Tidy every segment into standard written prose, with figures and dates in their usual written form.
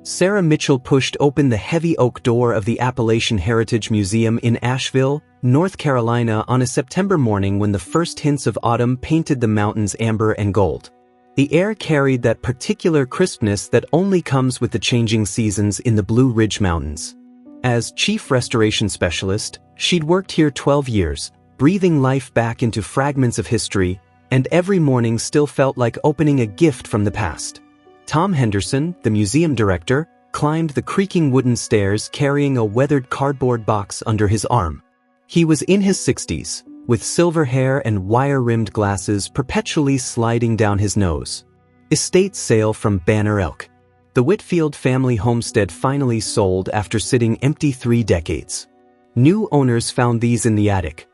Sarah Mitchell pushed open the heavy oak door of the Appalachian Heritage Museum in Asheville, North Carolina on a September morning when the first hints of autumn painted the mountains amber and gold. The air carried that particular crispness that only comes with the changing seasons in the Blue Ridge Mountains. As chief restoration specialist, she'd worked here 12 years, breathing life back into fragments of history, and every morning still felt like opening a gift from the past. Tom Henderson, the museum director, climbed the creaking wooden stairs carrying a weathered cardboard box under his arm. He was in his 60s, with silver hair and wire-rimmed glasses perpetually sliding down his nose. Estate sale from Banner Elk. The Whitfield family homestead finally sold after sitting empty 3 decades. New owners found these in the attic.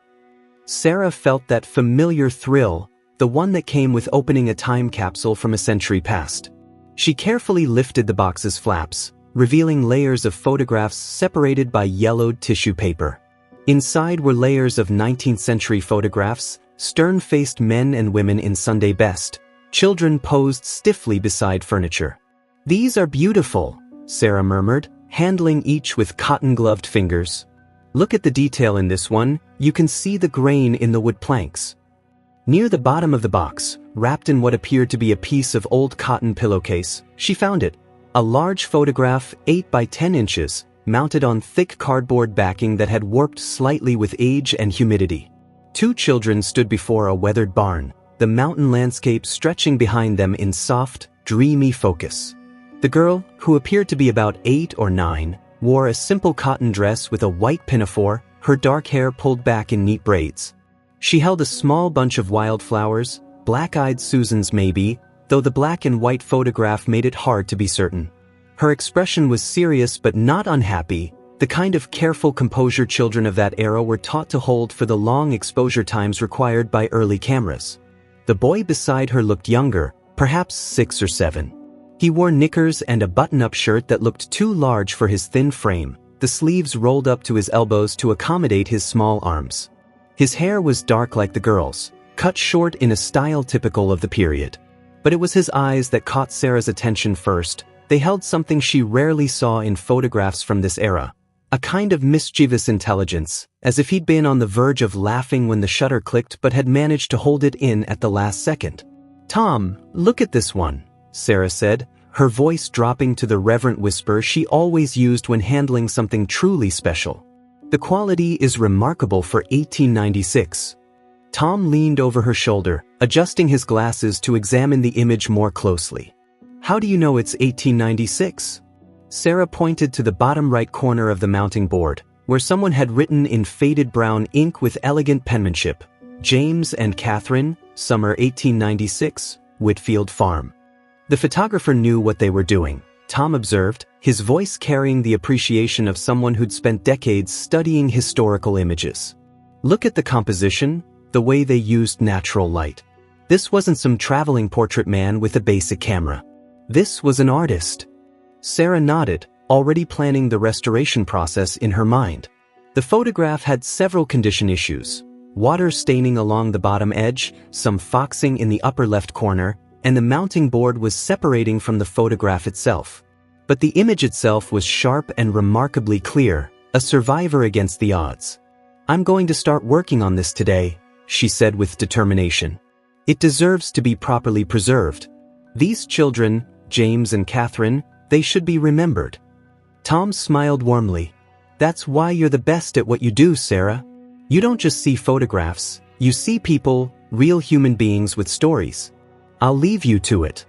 Sarah felt that familiar thrill, the one that came with opening a time capsule from a century past. She carefully lifted the box's flaps, revealing layers of photographs separated by yellowed tissue paper. Inside were layers of 19th century photographs, stern-faced men and women in Sunday best, children posed stiffly beside furniture. "These are beautiful," Sarah murmured, handling each with cotton-gloved fingers. "Look at the detail in this one, you can see the grain in the wood planks." Near the bottom of the box, wrapped in what appeared to be a piece of old cotton pillowcase, she found it. A large photograph, 8 by 10 inches, mounted on thick cardboard backing that had warped slightly with age and humidity. 2 children stood before a weathered barn, the mountain landscape stretching behind them in soft, dreamy focus. The girl, who appeared to be about 8 or 9, wore a simple cotton dress with a white pinafore, her dark hair pulled back in neat braids. She held a small bunch of wildflowers, black-eyed Susans maybe, though the black and white photograph made it hard to be certain. Her expression was serious but not unhappy, the kind of careful composure children of that era were taught to hold for the long exposure times required by early cameras. The boy beside her looked younger, perhaps 6 or 7. He wore knickers and a button-up shirt that looked too large for his thin frame, the sleeves rolled up to his elbows to accommodate his small arms. His hair was dark like the girl's, cut short in a style typical of the period. But it was his eyes that caught Sarah's attention first. They held something she rarely saw in photographs from this era. A kind of mischievous intelligence, as if he'd been on the verge of laughing when the shutter clicked but had managed to hold it in at the last second. "Tom, look at this one," Sarah said, her voice dropping to the reverent whisper she always used when handling something truly special. "The quality is remarkable for 1896. Tom leaned over her shoulder, adjusting his glasses to examine the image more closely. "How do you know it's 1896? Sarah pointed to the bottom right corner of the mounting board, where someone had written in faded brown ink with elegant penmanship, "James and Catherine, summer 1896, Whitfield Farm." The photographer knew what they were doing, Tom observed, his voice carrying the appreciation of someone who'd spent decades studying historical images. "Look at the composition, the way they used natural light. This wasn't some traveling portrait man with a basic camera. This was an artist." Sarah nodded, already planning the restoration process in her mind. The photograph had several condition issues: water staining along the bottom edge, some foxing in the upper left corner, and the mounting board was separating from the photograph itself. But the image itself was sharp and remarkably clear, a survivor against the odds. "I'm going to start working on this today," she said with determination. "It deserves to be properly preserved. These children, James and Catherine, they should be remembered." Tom smiled warmly. "That's why you're the best at what you do, Sarah. You don't just see photographs, you see people, real human beings with stories. I'll leave you to it."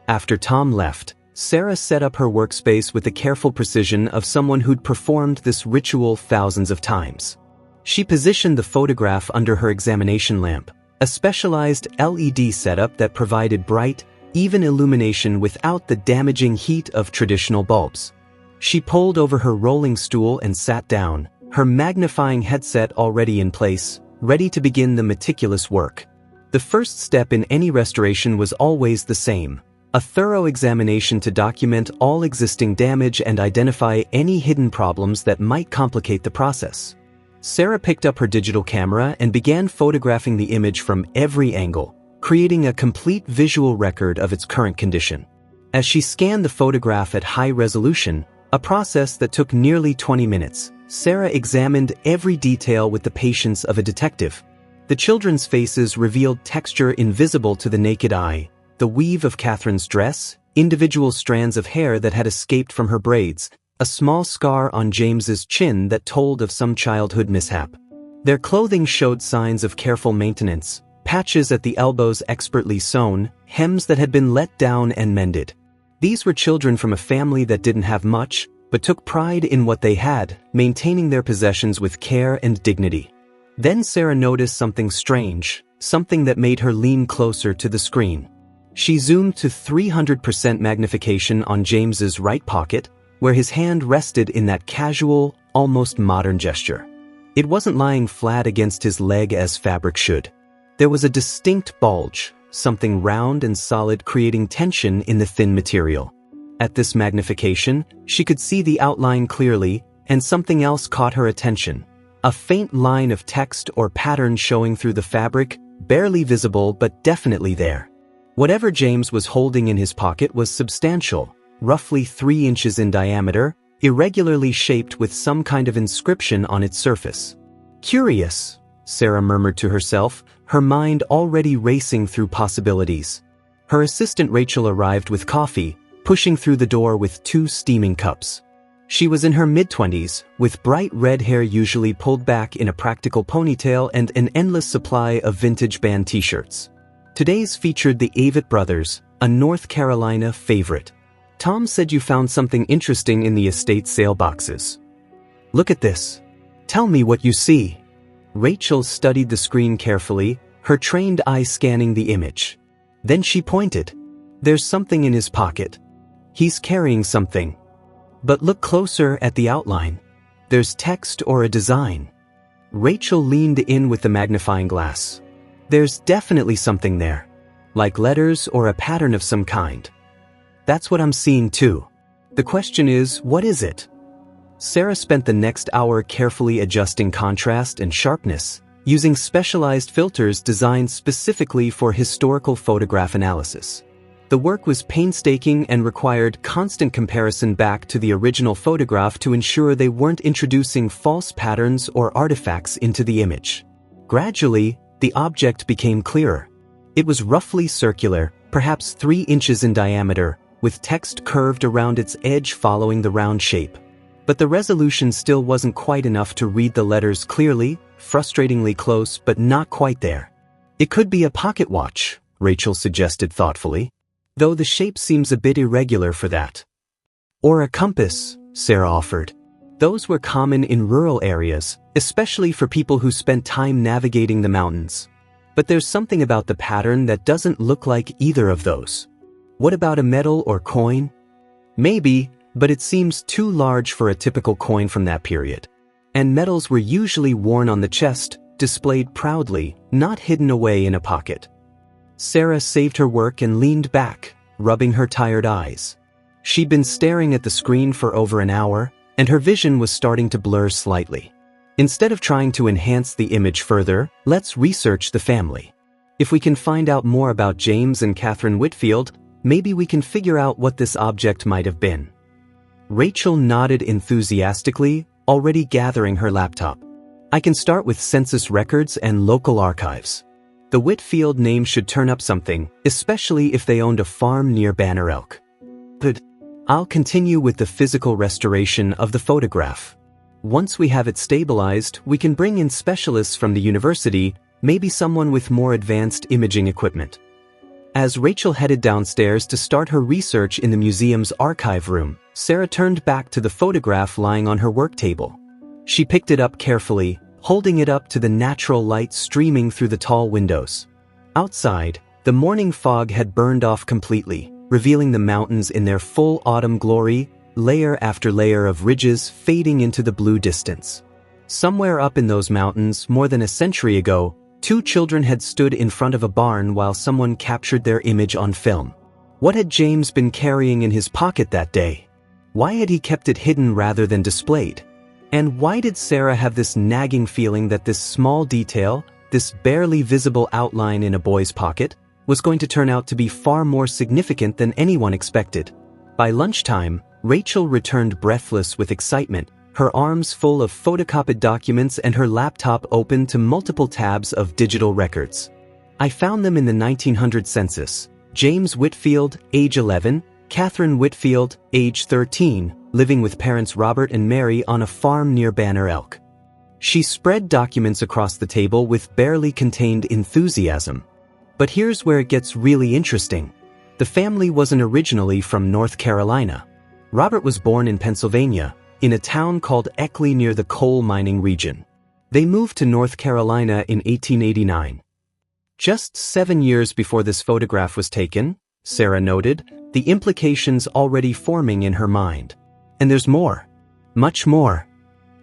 After Tom left, Sarah set up her workspace with the careful precision of someone who'd performed this ritual thousands of times. She positioned the photograph under her examination lamp, a specialized LED setup that provided bright, even illumination without the damaging heat of traditional bulbs. She pulled over her rolling stool and sat down, her magnifying headset already in place, ready to begin the meticulous work. The first step in any restoration was always the same: a thorough examination to document all existing damage and identify any hidden problems that might complicate the process. Sarah picked up her digital camera and began photographing the image from every angle, creating a complete visual record of its current condition. As she scanned the photograph at high resolution, a process that took nearly 20 minutes, Sarah examined every detail with the patience of a detective. The children's faces revealed texture invisible to the naked eye, the weave of Catherine's dress, individual strands of hair that had escaped from her braids, a small scar on James's chin that told of some childhood mishap. Their clothing showed signs of careful maintenance, patches at the elbows expertly sewn, hems that had been let down and mended. These were children from a family that didn't have much, but took pride in what they had, maintaining their possessions with care and dignity. Then Sarah noticed something strange, something that made her lean closer to the screen. She zoomed to 300% magnification on James's right pocket, where his hand rested in that casual, almost modern gesture. It wasn't lying flat against his leg as fabric should. There was a distinct bulge, something round and solid creating tension in the thin material. At this magnification, she could see the outline clearly, and something else caught her attention. A faint line of text or pattern showing through the fabric, barely visible but definitely there. Whatever James was holding in his pocket was substantial, roughly 3 inches in diameter, irregularly shaped with some kind of inscription on its surface. Curious, Sarah murmured to herself, her mind already racing through possibilities. Her assistant Rachel arrived with coffee, pushing through the door with 2 steaming cups. She was in her mid-20s, with bright red hair usually pulled back in a practical ponytail and an endless supply of vintage band t-shirts. Today's featured the Avett brothers, a North Carolina favorite. Tom said you found something interesting in the estate sale boxes. Look at this. Tell me what you see. Rachel studied the screen carefully, her trained eye scanning the image. Then she pointed. There's something in his pocket. He's carrying something. But look closer at the outline. There's text or a design. Rachel leaned in with the magnifying glass. There's definitely something there. Like letters or a pattern of some kind. That's what I'm seeing too. The question is, what is it? Sarah spent the next hour carefully adjusting contrast and sharpness, using specialized filters designed specifically for historical photograph analysis. The work was painstaking and required constant comparison back to the original photograph to ensure they weren't introducing false patterns or artifacts into the image. Gradually, the object became clearer. It was roughly circular, perhaps 3 inches in diameter, with text curved around its edge following the round shape. But the resolution still wasn't quite enough to read the letters clearly, frustratingly close but not quite there. It could be a pocket watch, Rachel suggested thoughtfully. Though the shape seems a bit irregular for that. Or a compass, Sarah offered. Those were common in rural areas, especially for people who spent time navigating the mountains. But there's something about the pattern that doesn't look like either of those. What about a medal or coin? Maybe, but it seems too large for a typical coin from that period. And medals were usually worn on the chest, displayed proudly, not hidden away in a pocket. Sarah saved her work and leaned back, rubbing her tired eyes. She'd been staring at the screen for over an hour, and her vision was starting to blur slightly. Instead of trying to enhance the image further, let's research the family. If we can find out more about James and Catherine Whitfield, maybe we can figure out what this object might have been. Rachel nodded enthusiastically, already gathering her laptop. I can start with census records and local archives. The Whitfield name should turn up something, especially if they owned a farm near Banner Elk. Good. I'll continue with the physical restoration of the photograph. Once we have it stabilized, we can bring in specialists from the university, maybe someone with more advanced imaging equipment. As Rachel headed downstairs to start her research in the museum's archive room, Sarah turned back to the photograph lying on her work table. She picked it up carefully, holding it up to the natural light streaming through the tall windows. Outside, the morning fog had burned off completely, revealing the mountains in their full autumn glory, layer after layer of ridges fading into the blue distance. Somewhere up in those mountains, more than a century ago, 2 children had stood in front of a barn while someone captured their image on film. What had James been carrying in his pocket that day? Why had he kept it hidden rather than displayed? And why did Sarah have this nagging feeling that this small detail, this barely visible outline in a boy's pocket, was going to turn out to be far more significant than anyone expected. By lunchtime, Rachel returned breathless with excitement, her arms full of photocopied documents and her laptop open to multiple tabs of digital records. I found them in the 1900 census. James Whitfield, age 11, Catherine Whitfield, age 13, living with parents Robert and Mary on a farm near Banner Elk. She spread documents across the table with barely contained enthusiasm. But here's where it gets really interesting. The family wasn't originally from North Carolina. Robert was born in Pennsylvania, in a town called Eckley near the coal mining region. They moved to North Carolina in 1889. Just 7 years before this photograph was taken, Sarah noted, the implications already forming in her mind. And there's more. Much more.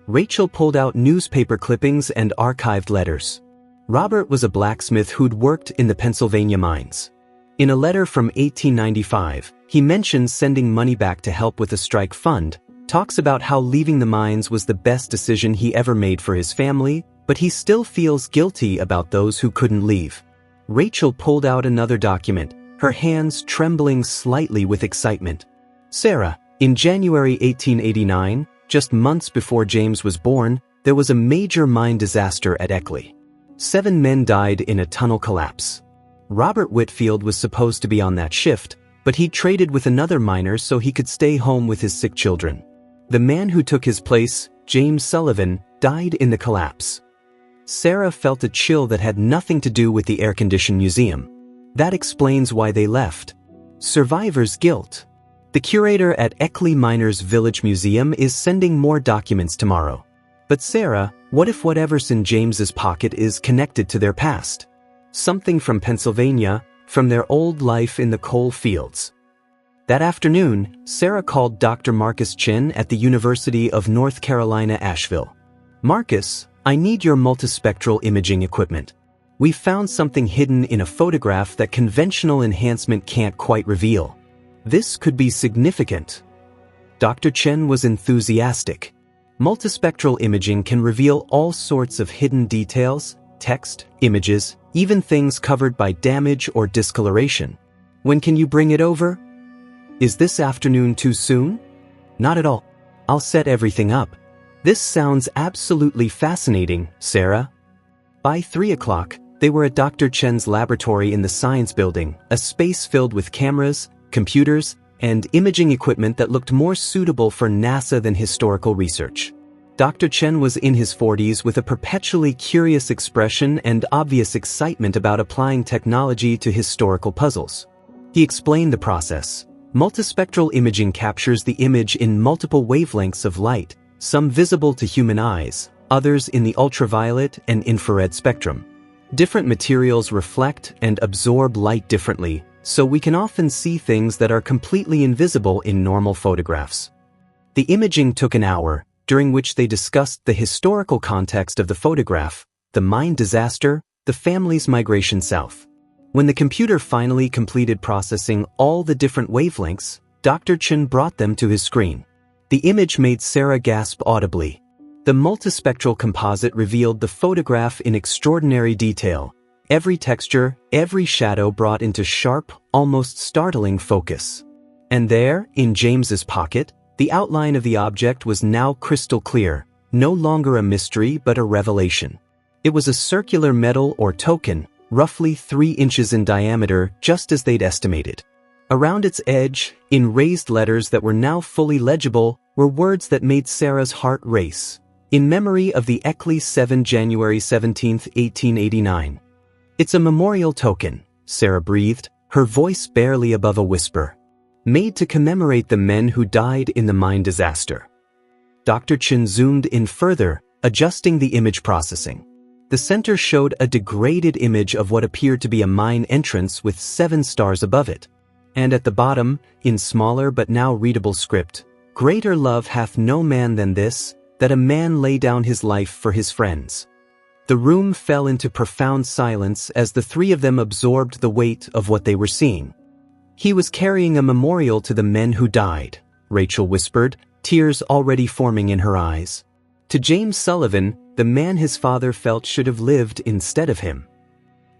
Rachel pulled out newspaper clippings and archived letters. Robert was a blacksmith who'd worked in the Pennsylvania mines. In a letter from 1895, he mentions sending money back to help with a strike fund, talks about how leaving the mines was the best decision he ever made for his family, but he still feels guilty about those who couldn't leave. Rachel pulled out another document, her hands trembling slightly with excitement. Sarah, in January 1889, just months before James was born, there was a major mine disaster at Eckley. 7 men died in a tunnel collapse. Robert Whitfield was supposed to be on that shift, but he traded with another miner so he could stay home with his sick children. The man who took his place, James Sullivan, died in the collapse. Sarah felt a chill that had nothing to do with the air-conditioned museum. That explains why they left. Survivor's guilt. The curator at Eckley Miners Village Museum is sending more documents tomorrow. But Sarah, what if whatever's in James's pocket is connected to their past? Something from Pennsylvania, from their old life in the coal fields. That afternoon, Sarah called Dr. Marcus Chin at the University of North Carolina, Asheville. Marcus, I need your multispectral imaging equipment. We found something hidden in a photograph that conventional enhancement can't quite reveal. This could be significant. Dr. Chen was enthusiastic. Multispectral imaging can reveal all sorts of hidden details, text, images, even things covered by damage or discoloration. When can you bring it over? Is this afternoon too soon? Not at all. I'll set everything up. This sounds absolutely fascinating, Sarah. By 3 o'clock, they were at Dr. Chen's laboratory in the science building, a space filled with cameras, computers, and imaging equipment that looked more suitable for NASA than historical research. Dr. Chen was in his 40s with a perpetually curious expression and obvious excitement about applying technology to historical puzzles. He explained the process. Multispectral imaging captures the image in multiple wavelengths of light, some visible to human eyes, others in the ultraviolet and infrared spectrum. Different materials reflect and absorb light differently, so we can often see things that are completely invisible in normal photographs. The imaging took an hour, during which they discussed the historical context of the photograph, the mine disaster, the family's migration south. When the computer finally completed processing all the different wavelengths, Dr. Chen brought them to his screen. The image made Sarah gasp audibly. The multispectral composite revealed the photograph in extraordinary detail. Every texture, every shadow brought into sharp, almost startling focus. And there, in James's pocket, the outline of the object was now crystal clear, no longer a mystery but a revelation. It was a circular medal or token, roughly 3 inches in diameter, just as they'd estimated. Around its edge, in raised letters that were now fully legible, were words that made Sarah's heart race. In memory of the Eckley 7 January 17, 1889. It's a memorial token, Sarah breathed, her voice barely above a whisper. Made to commemorate the men who died in the mine disaster. Dr. Chen zoomed in further, adjusting the image processing. The center showed a degraded image of what appeared to be a mine entrance with 7 stars above it. And at the bottom, in smaller but now readable script, "Greater love hath no man than this, that a man lay down his life for his friends." The room fell into profound silence as the 3 of them absorbed the weight of what they were seeing. "He was carrying a memorial to the men who died," Rachel whispered, tears already forming in her eyes. "To James Sullivan, the man his father felt should have lived instead of him.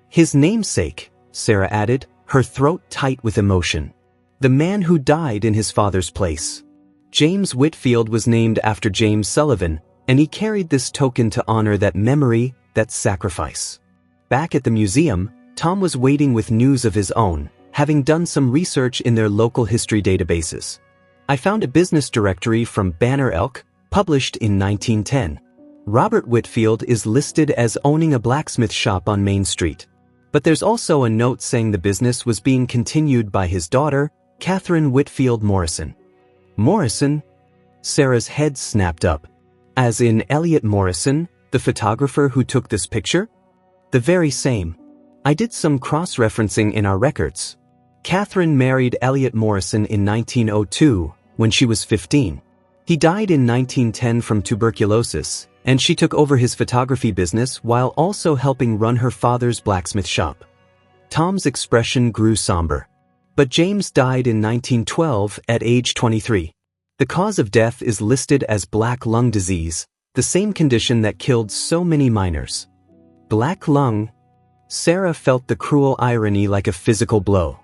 His namesake," Sarah added, her throat tight with emotion. The man who died in his father's place. James Whitfield was named after James Sullivan, and he carried this token to honor that memory, that sacrifice. Back at the museum, Tom was waiting with news of his own, having done some research in their local history databases. I found a business directory from Banner Elk, published in 1910. Robert Whitfield is listed as owning a blacksmith shop on Main Street. But there's also a note saying the business was being continued by his daughter, Catherine Whitfield Morrison. Morrison? Sarah's head snapped up. As in Elliot Morrison, the photographer who took this picture? The very same. I did some cross-referencing in our records. Catherine married Elliot Morrison in 1902, when she was 15. He died in 1910 from tuberculosis, and she took over his photography business while also helping run her father's blacksmith shop. Tom's expression grew somber. But James died in 1912 at age 23. The cause of death is listed as black lung disease, the same condition that killed so many miners. Black lung? Sarah felt the cruel irony like a physical blow.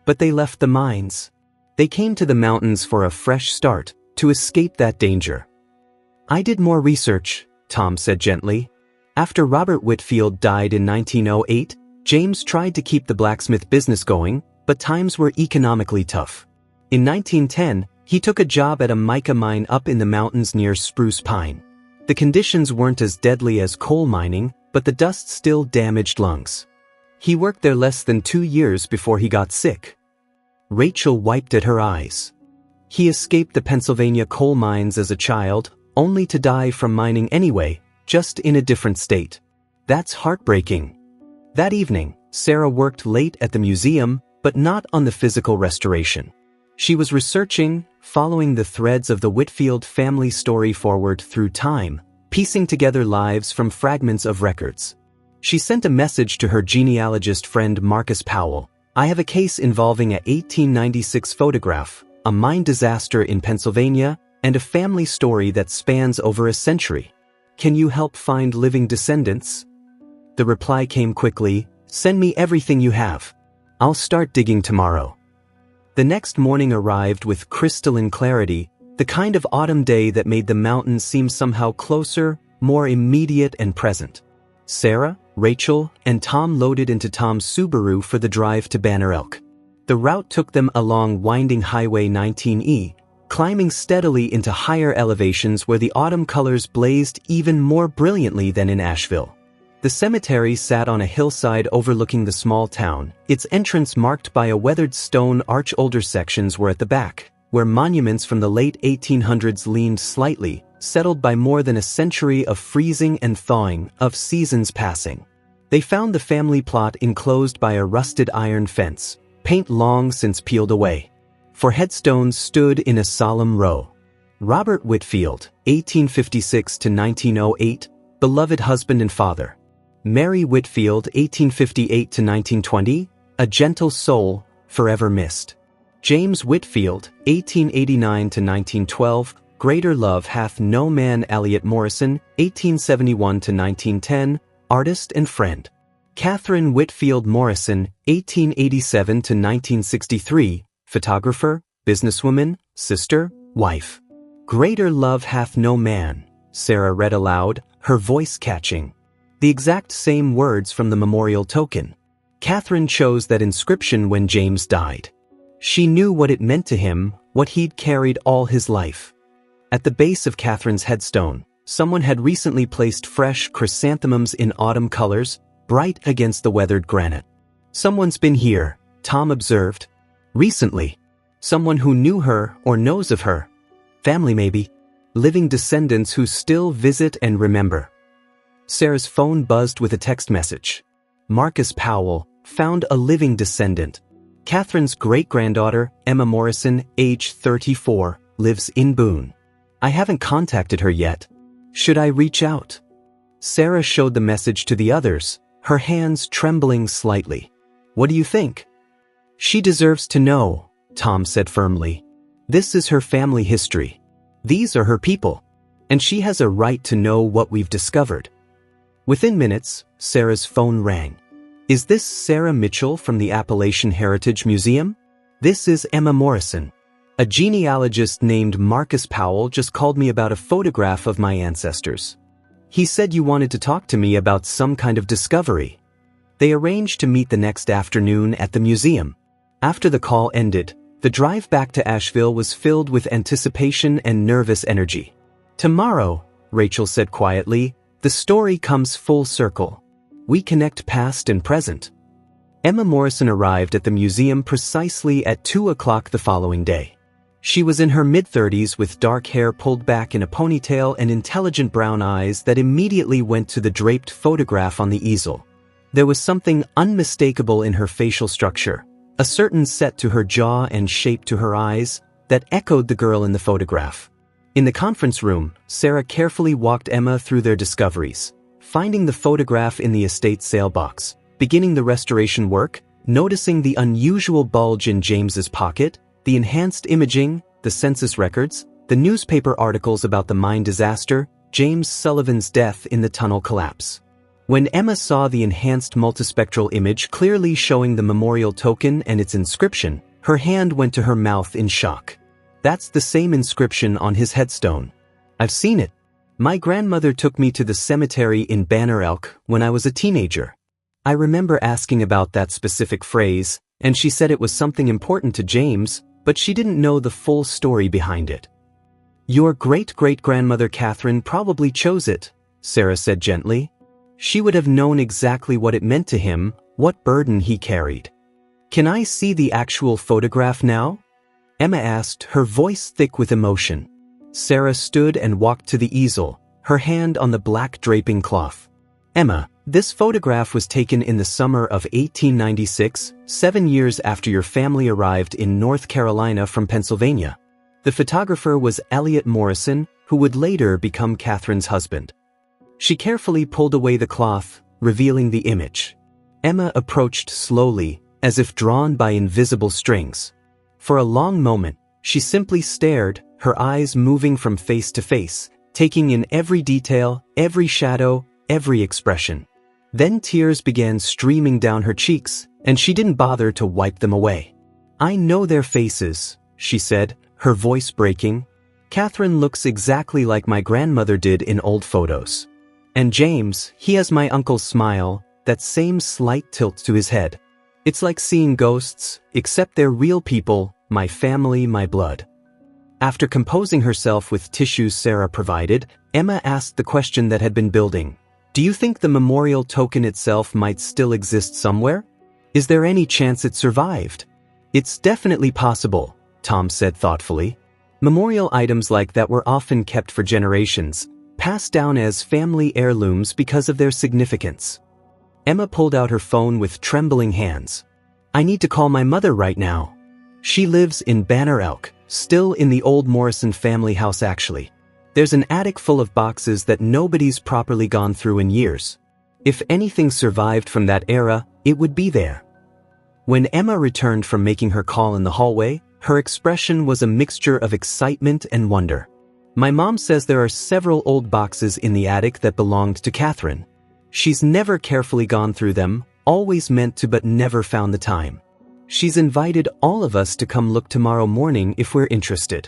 But they left the mines. They came to the mountains for a fresh start, to escape that danger. I did more research, Tom said gently. After Robert Whitfield died in 1908, James tried to keep the blacksmith business going, but times were economically tough. In 1910, he took a job at a mica mine up in the mountains near Spruce Pine. The conditions weren't as deadly as coal mining, but the dust still damaged lungs. He worked there less than 2 years before he got sick. Rachel wiped at her eyes. He escaped the Pennsylvania coal mines as a child, only to die from mining anyway, just in a different state. That's heartbreaking. That evening, Sarah worked late at the museum, but not on the physical restoration. She was researching, following the threads of the Whitfield family story forward through time, piecing together lives from fragments of records. She sent a message to her genealogist friend Marcus Powell. I have a case involving a 1896 photograph, a mine disaster in Pennsylvania, and a family story that spans over a century. Can you help find living descendants? The reply came quickly, send me everything you have. I'll start digging tomorrow. The next morning arrived with crystalline clarity, the kind of autumn day that made the mountains seem somehow closer, more immediate and present. Sarah, Rachel, and Tom loaded into Tom's Subaru for the drive to Banner Elk. The route took them along winding Highway 19E, climbing steadily into higher elevations where the autumn colors blazed even more brilliantly than in Asheville. The cemetery sat on a hillside overlooking the small town, its entrance marked by a weathered stone arch. Older sections were at the back, where monuments from the late 1800s leaned slightly, settled by more than a century of freezing and thawing, of seasons passing. They found the family plot enclosed by a rusted iron fence, paint long since peeled away. Four headstones stood in a solemn row. Robert Whitfield, 1856 to 1908, beloved husband and father. Mary Whitfield, 1858 to 1920, a gentle soul, forever missed. James Whitfield, 1889 to 1912, greater love hath no man. Elliot Morrison, 1871 to 1910, artist and friend. Catherine Whitfield Morrison, 1887 to 1963, photographer, businesswoman, sister, wife. Greater love hath no man, Sarah read aloud, her voice catching. The exact same words from the memorial token. Catherine chose that inscription when James died. She knew what it meant to him, what he'd carried all his life. At the base of Catherine's headstone, someone had recently placed fresh chrysanthemums in autumn colors, bright against the weathered granite. Someone's been here, Tom observed. Recently. Someone who knew her or knows of her. Family maybe. Living descendants who still visit and remember. Sarah's phone buzzed with a text message. Marcus Powell, found a living descendant. Catherine's great-granddaughter, Emma Morrison, age 34, lives in Boone. I haven't contacted her yet. Should I reach out? Sarah showed the message to the others, her hands trembling slightly. What do you think? She deserves to know, Tom said firmly. This is her family history. These are her people. And she has a right to know what we've discovered. Within minutes, Sarah's phone rang. Is this Sarah Mitchell from the Appalachian Heritage Museum? This is Emma Morrison. A genealogist named Marcus Powell just called me about a photograph of my ancestors. He said you wanted to talk to me about some kind of discovery. They arranged to meet the next afternoon at the museum. After the call ended, the drive back to Asheville was filled with anticipation and nervous energy. Tomorrow, Rachel said quietly, the story comes full circle. We connect past and present. Emma Morrison arrived at the museum precisely at 2 o'clock the following day. She was in her mid-30s with dark hair pulled back in a ponytail and intelligent brown eyes that immediately went to the draped photograph on the easel. There was something unmistakable in her facial structure, a certain set to her jaw and shape to her eyes, that echoed the girl in the photograph. In the conference room, Sarah carefully walked Emma through their discoveries, finding the photograph in the estate sale box, beginning the restoration work, noticing the unusual bulge in James's pocket, the enhanced imaging, the census records, the newspaper articles about the mine disaster, James Sullivan's death in the tunnel collapse. When Emma saw the enhanced multispectral image clearly showing the memorial token and its inscription, her hand went to her mouth in shock. That's the same inscription on his headstone. I've seen it. My grandmother took me to the cemetery in Banner Elk when I was a teenager. I remember asking about that specific phrase, and she said it was something important to James, but she didn't know the full story behind it. Your great-great-grandmother Catherine probably chose it, Sarah said gently. She would have known exactly what it meant to him, what burden he carried. Can I see the actual photograph now? Emma asked, her voice thick with emotion. Sarah stood and walked to the easel, her hand on the black draping cloth. Emma, this photograph was taken in the summer of 1896, 7 years after your family arrived in North Carolina from Pennsylvania. The photographer was Elliot Morrison, who would later become Catherine's husband. She carefully pulled away the cloth, revealing the image. Emma approached slowly, as if drawn by invisible strings. For a long moment, she simply stared, her eyes moving from face to face, taking in every detail, every shadow, every expression. Then tears began streaming down her cheeks, and she didn't bother to wipe them away. I know their faces, she said, her voice breaking. Catherine looks exactly like my grandmother did in old photos. And James, he has my uncle's smile, that same slight tilt to his head. It's like seeing ghosts, except they're real people, my family, my blood. After composing herself with tissues Sarah provided, Emma asked the question that had been building. Do you think the memorial token itself might still exist somewhere? Is there any chance it survived? It's definitely possible, Tom said thoughtfully. Memorial items like that were often kept for generations, passed down as family heirlooms because of their significance. Emma pulled out her phone with trembling hands. I need to call my mother right now. She lives in Banner Elk, still in the old Morrison family house actually. There's an attic full of boxes that nobody's properly gone through in years. If anything survived from that era, it would be there. When Emma returned from making her call in the hallway, her expression was a mixture of excitement and wonder. My mom says there are several old boxes in the attic that belonged to Catherine. She's never carefully gone through them, always meant to but never found the time. She's invited all of us to come look tomorrow morning if we're interested.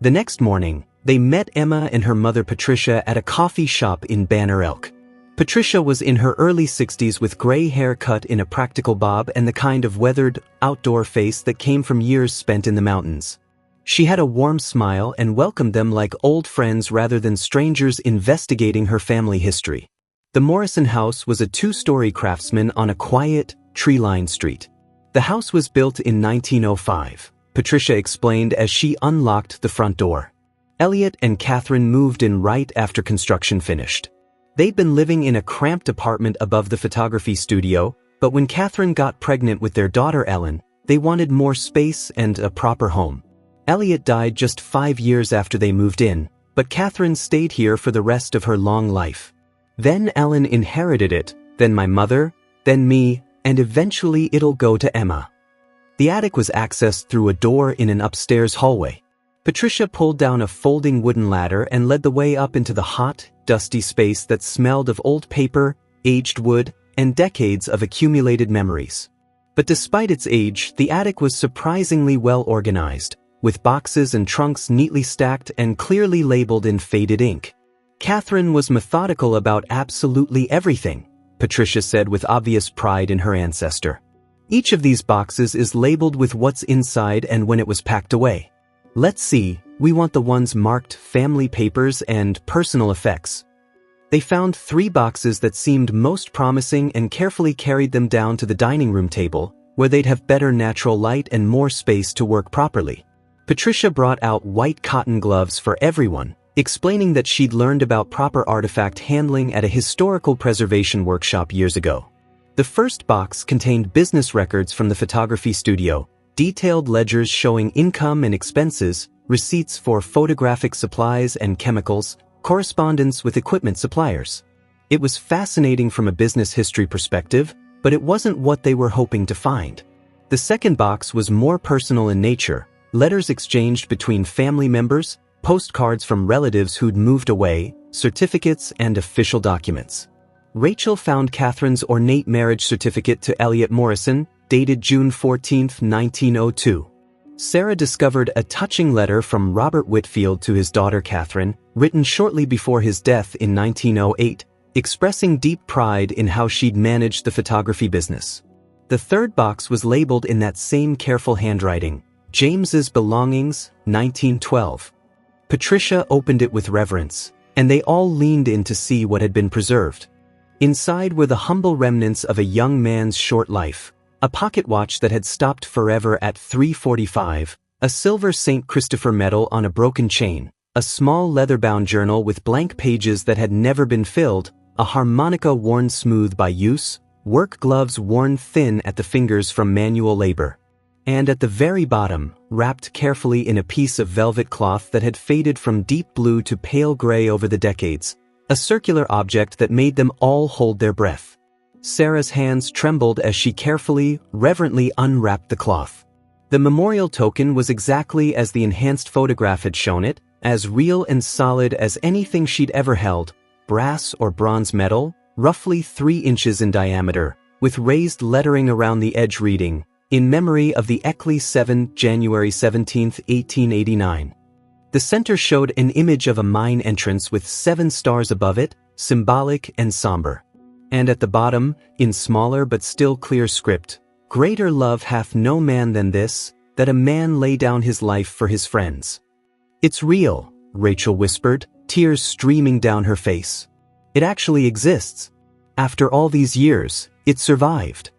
The next morning, they met Emma and her mother Patricia at a coffee shop in Banner Elk. Patricia was in her early 60s with gray hair cut in a practical bob and the kind of weathered, outdoor face that came from years spent in the mountains. She had a warm smile and welcomed them like old friends rather than strangers investigating her family history. The Morrison house was a two-story craftsman on a quiet, tree-lined street. The house was built in 1905, Patricia explained as she unlocked the front door. Elliot and Catherine moved in right after construction finished. They'd been living in a cramped apartment above the photography studio, but when Catherine got pregnant with their daughter Ellen, they wanted more space and a proper home. Elliot died just 5 years after they moved in, but Catherine stayed here for the rest of her long life. Then Ellen inherited it, then my mother, then me, and eventually it'll go to Emma. The attic was accessed through a door in an upstairs hallway. Patricia pulled down a folding wooden ladder and led the way up into the hot, dusty space that smelled of old paper, aged wood, and decades of accumulated memories. But despite its age, the attic was surprisingly well organized, with boxes and trunks neatly stacked and clearly labeled in faded ink. Catherine was methodical about absolutely everything, Patricia said with obvious pride in her ancestor. Each of these boxes is labeled with what's inside and when it was packed away. Let's see, we want the ones marked family papers and personal effects. They found 3 boxes that seemed most promising and carefully carried them down to the dining room table, where they'd have better natural light and more space to work properly. Patricia brought out white cotton gloves for everyone, explaining that she'd learned about proper artifact handling at a historical preservation workshop years ago. The first box contained business records from the photography studio, detailed ledgers showing income and expenses, receipts for photographic supplies and chemicals, correspondence with equipment suppliers. It was fascinating from a business history perspective, but it wasn't what they were hoping to find. The second box was more personal in nature, letters exchanged between family members, postcards from relatives who'd moved away, certificates, and official documents. Rachel found Catherine's ornate marriage certificate to Elliot Morrison, dated June 14, 1902. Sarah discovered a touching letter from Robert Whitfield to his daughter Catherine, written shortly before his death in 1908, expressing deep pride in how she'd managed the photography business. The third box was labeled in that same careful handwriting, James's Belongings, 1912. Patricia opened it with reverence, and they all leaned in to see what had been preserved. Inside were the humble remnants of a young man's short life, a pocket watch that had stopped forever at 3:45, a silver St. Christopher medal on a broken chain, a small leather-bound journal with blank pages that had never been filled, a harmonica worn smooth by use, work gloves worn thin at the fingers from manual labor. And at the very bottom, wrapped carefully in a piece of velvet cloth that had faded from deep blue to pale gray over the decades, a circular object that made them all hold their breath. Sarah's hands trembled as she carefully, reverently unwrapped the cloth. The memorial token was exactly as the enhanced photograph had shown it, as real and solid as anything she'd ever held, brass or bronze metal, roughly 3 inches in diameter, with raised lettering around the edge reading, "In memory of the Eckley 7, January 17, 1889. The center showed an image of a mine entrance with 7 stars above it, symbolic and somber. And at the bottom, in smaller but still clear script, "Greater love hath no man than this, that a man lay down his life for his friends." "It's real," Rachel whispered, tears streaming down her face. "It actually exists. After all these years, it survived."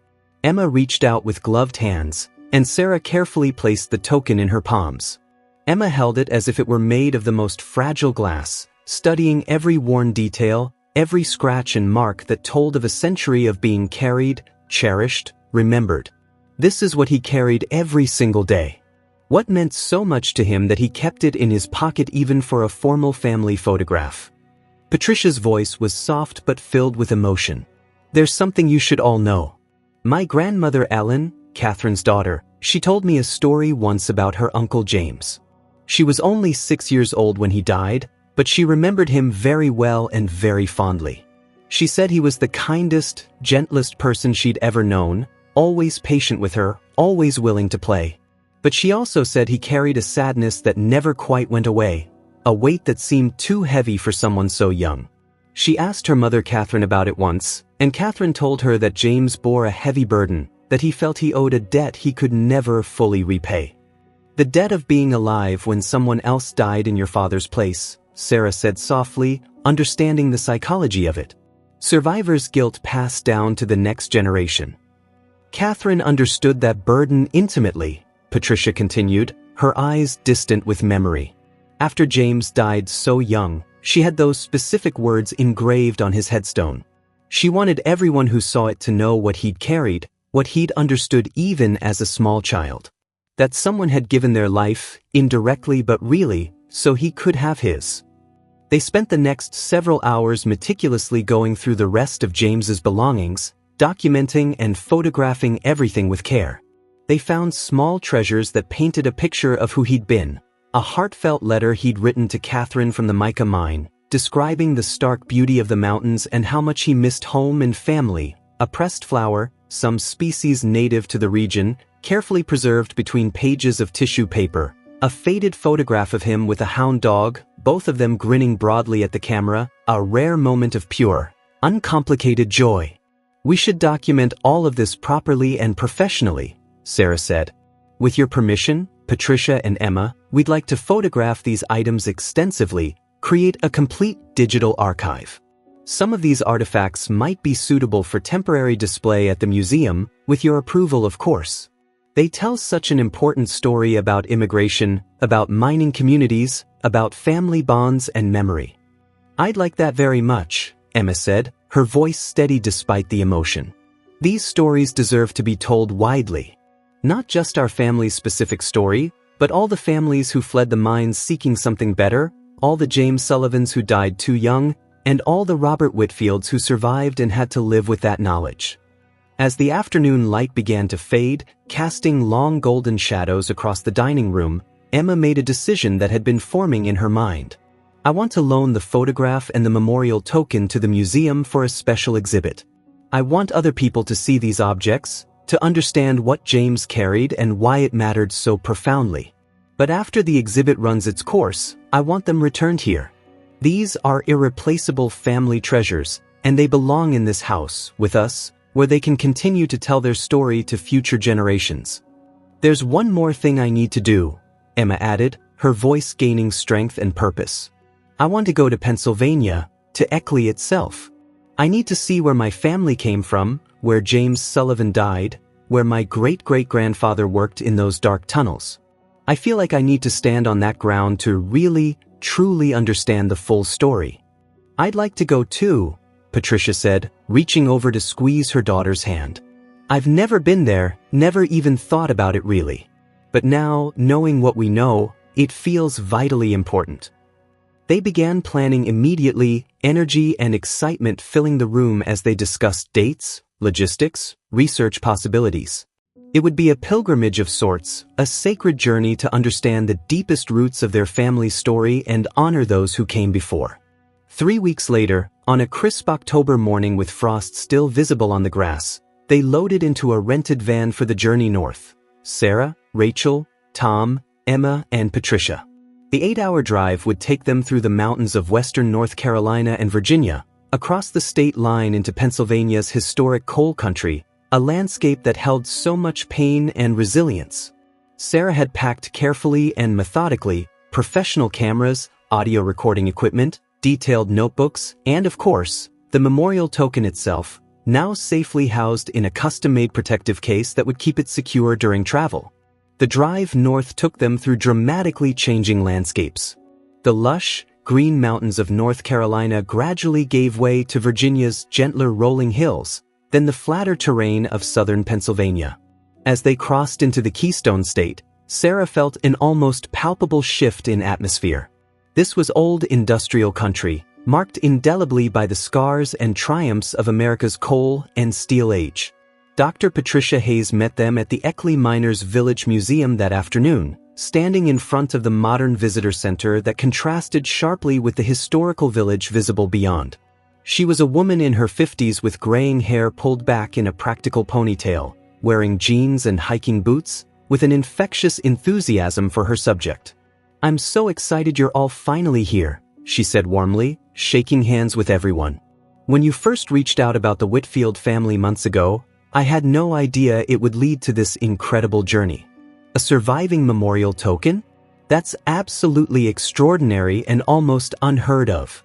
Emma reached out with gloved hands, and Sarah carefully placed the token in her palms. Emma held it as if it were made of the most fragile glass, studying every worn detail, every scratch and mark that told of a century of being carried, cherished, remembered. This is what he carried every single day. What meant so much to him that he kept it in his pocket even for a formal family photograph. Patricia's voice was soft but filled with emotion. "There's something you should all know. My grandmother Ellen, Catherine's daughter, she told me a story once about her Uncle James. She was only 6 years old when he died, but she remembered him very well and very fondly. She said he was the kindest, gentlest person she'd ever known, always patient with her, always willing to play. But she also said he carried a sadness that never quite went away, a weight that seemed too heavy for someone so young. She asked her mother Catherine about it once, and Catherine told her that James bore a heavy burden, that he felt he owed a debt he could never fully repay. The debt of being alive when someone else died in your father's place," Sarah said softly, understanding the psychology of it. "Survivor's guilt passed down to the next generation." Catherine understood that burden intimately, Patricia continued, her eyes distant with memory. After James died so young, she had those specific words engraved on his headstone. She wanted everyone who saw it to know what he'd carried, what he'd understood even as a small child. That someone had given their life, indirectly but really, so he could have his. They spent the next several hours meticulously going through the rest of James's belongings, documenting and photographing everything with care. They found small treasures that painted a picture of who he'd been, a heartfelt letter he'd written to Catherine from the mica mine, describing the stark beauty of the mountains and how much he missed home and family, A pressed flower, some species native to the region, carefully preserved between pages of tissue paper. A faded photograph of him with a hound dog, both of them grinning broadly at the camera, a rare moment of pure, uncomplicated joy. "We should document all of this properly and professionally," Sarah said. "With your permission, Patricia and Emma, we'd like to photograph these items extensively, create a complete digital archive. Some of these artifacts might be suitable for temporary display at the museum, with your approval of course. They tell such an important story about immigration, about mining communities, about family bonds and memory." "I'd like that very much," Emma said, her voice steady despite the emotion. "These stories deserve to be told widely. Not just our family's specific story, but all the families who fled the mines seeking something better, all the James Sullivans who died too young, and all the Robert Whitfields who survived and had to live with that knowledge." As the afternoon light began to fade, casting long golden shadows across the dining room, Emma made a decision that had been forming in her mind. "I want to loan the photograph and the memorial token to the museum for a special exhibit. I want other people to see these objects, to understand what James carried and why it mattered so profoundly. But after the exhibit runs its course, I want them returned here. These are irreplaceable family treasures, and they belong in this house, with us, where they can continue to tell their story to future generations. There's one more thing I need to do," Emma added, her voice gaining strength and purpose. "I want to go to Pennsylvania, to Eckley itself. I need to see where my family came from, where James Sullivan died, where my great-great-grandfather worked in those dark tunnels. I feel like I need to stand on that ground to really, truly understand the full story." "I'd like to go too," Patricia said, reaching over to squeeze her daughter's hand. "I've never been there, never even thought about it really. But now, knowing what we know, it feels vitally important." They began planning immediately, energy and excitement filling the room as they discussed dates, logistics, research possibilities. It would be a pilgrimage of sorts, a sacred journey to understand the deepest roots of their family's story and honor those who came before. 3 weeks later, on a crisp October morning with frost still visible on the grass, they loaded into a rented van for the journey north. Sarah, Rachel, Tom, Emma, and Patricia. The 8-hour drive would take them through the mountains of western North Carolina and Virginia, across the state line into Pennsylvania's historic coal country, a landscape that held so much pain and resilience. Sarah had packed carefully and methodically professional cameras, audio recording equipment, detailed notebooks, and of course, the memorial token itself, now safely housed in a custom-made protective case that would keep it secure during travel. The drive north took them through dramatically changing landscapes. The lush, green mountains of North Carolina gradually gave way to Virginia's gentler rolling hills, then the flatter terrain of southern Pennsylvania. As they crossed into the Keystone State, Sarah felt an almost palpable shift in atmosphere. This was old industrial country, marked indelibly by the scars and triumphs of America's coal and steel age. Dr. Patricia Hayes met them at the Eckley Miners Village Museum that afternoon, standing in front of the modern visitor center that contrasted sharply with the historical village visible beyond. She was a woman in her 50s with graying hair pulled back in a practical ponytail, wearing jeans and hiking boots, with an infectious enthusiasm for her subject. "I'm so excited you're all finally here," she said warmly, shaking hands with everyone. "When you first reached out about the Whitfield family months ago, I had no idea it would lead to this incredible journey. A surviving memorial token? That's absolutely extraordinary and almost unheard of."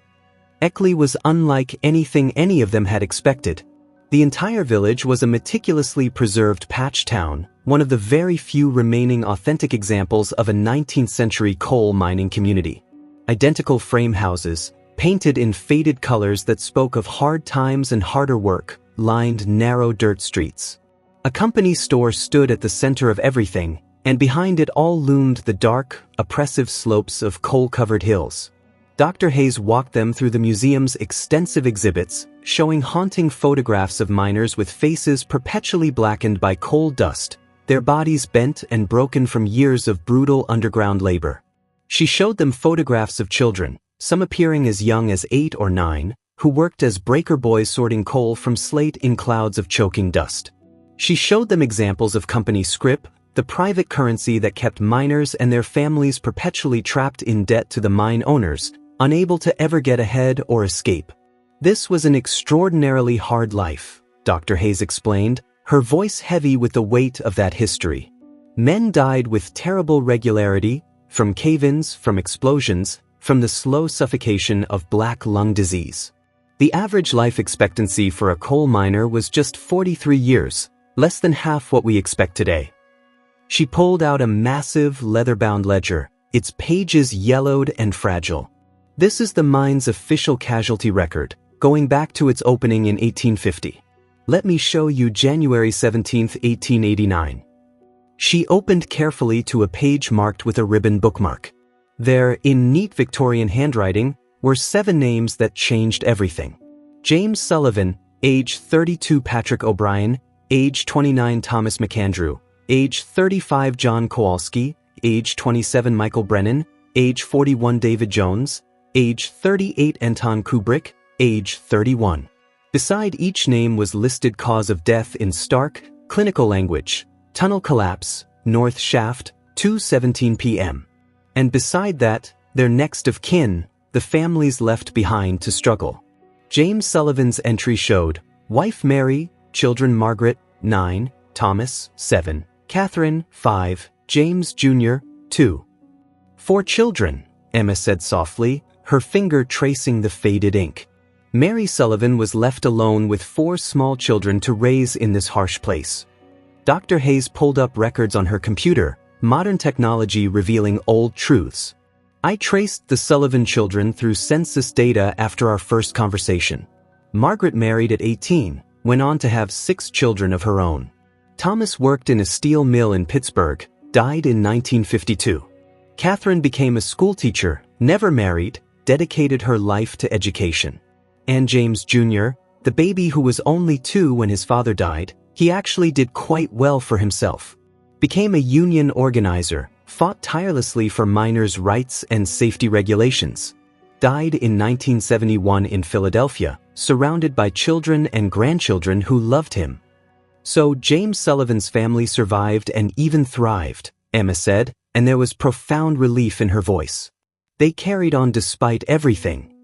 Eckley was unlike anything any of them had expected. The entire village was a meticulously preserved patch town, one of the very few remaining authentic examples of a 19th century coal mining community. Identical frame houses, painted in faded colors that spoke of hard times and harder work, lined narrow dirt streets. A company store stood at the center of everything, and behind it all loomed the dark, oppressive slopes of coal-covered hills. Dr. Hayes walked them through the museum's extensive exhibits, showing haunting photographs of miners with faces perpetually blackened by coal dust, their bodies bent and broken from years of brutal underground labor. She showed them photographs of children, some appearing as young as 8 or 9, who worked as breaker boys sorting coal from slate in clouds of choking dust. She showed them examples of company scrip, the private currency that kept miners and their families perpetually trapped in debt to the mine owners, unable to ever get ahead or escape. This was an extraordinarily hard life, Dr. Hayes explained, her voice heavy with the weight of that history. Men died with terrible regularity, from cave-ins, from explosions, from the slow suffocation of black lung disease. The average life expectancy for a coal miner was just 43 years, less than half what we expect today. She pulled out a massive leather-bound ledger, its pages yellowed and fragile. This is the mine's official casualty record, going back to its opening in 1850. Let me show you January 17, 1889. She opened carefully to a page marked with a ribbon bookmark. There, in neat Victorian handwriting, were 7 names that changed everything. James Sullivan, age 32 Patrick O'Brien, age 29 Thomas McAndrew, age 35 John Kowalski, age 27 Michael Brennan, age 41 David Jones, age 38 Anton Kubrick, age 31. Beside each name was listed cause of death in stark, clinical language: tunnel collapse, north shaft, 2:17 p.m. And beside that, their next of kin, the families left behind to struggle. James Sullivan's entry showed: wife Mary, children Margaret, 9, Thomas, 7, Catherine, 5, James Jr., 2. 4 children, Emma said softly, her finger tracing the faded ink. Mary Sullivan was left alone with 4 small children to raise in this harsh place. Dr. Hayes pulled up records on her computer, modern technology revealing old truths. I traced the Sullivan children through census data after our first conversation. Margaret married at 18, went on to have 6 children of her own. Thomas worked in a steel mill in Pittsburgh, died in 1952. Catherine became a schoolteacher, never married, dedicated her life to education. And James Jr., the baby who was only 2 when his father died, he actually did quite well for himself. Became a union organizer, fought tirelessly for miners' rights and safety regulations. Died in 1971 in Philadelphia, surrounded by children and grandchildren who loved him. So James Sullivan's family survived and even thrived, Emma said, and there was profound relief in her voice. They carried on despite everything.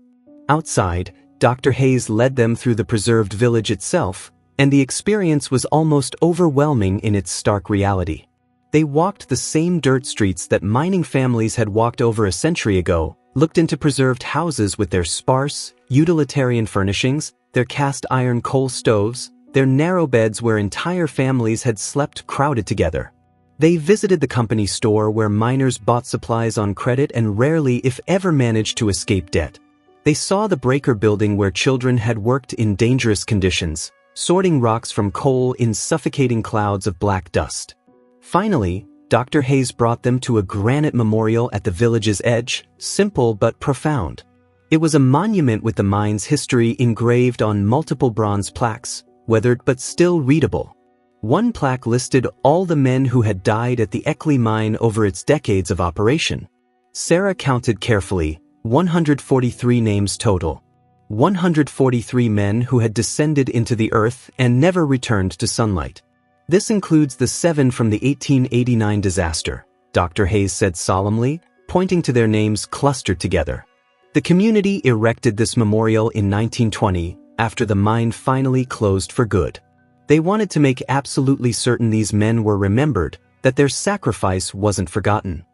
Outside, Dr. Hayes led them through the preserved village itself, and the experience was almost overwhelming in its stark reality. They walked the same dirt streets that mining families had walked over a century ago, looked into preserved houses with their sparse, utilitarian furnishings, their cast iron coal stoves, their narrow beds where entire families had slept crowded together. They visited the company store where miners bought supplies on credit and rarely, if ever, managed to escape debt. They saw the breaker building where children had worked in dangerous conditions, sorting rocks from coal in suffocating clouds of black dust. Finally, Dr. Hayes brought them to a granite memorial at the village's edge, simple but profound. It was a monument with the mine's history engraved on multiple bronze plaques, weathered but still readable. One plaque listed all the men who had died at the Eckley mine over its decades of operation. Sarah counted carefully, 143 names total. 143 men who had descended into the earth and never returned to sunlight. This includes the 7 from the 1889 disaster, Dr. Hayes said solemnly, pointing to their names clustered together. The community erected this memorial in 1920 after the mine finally closed for good. They wanted to make absolutely certain these men were remembered, that their sacrifice wasn't forgotten.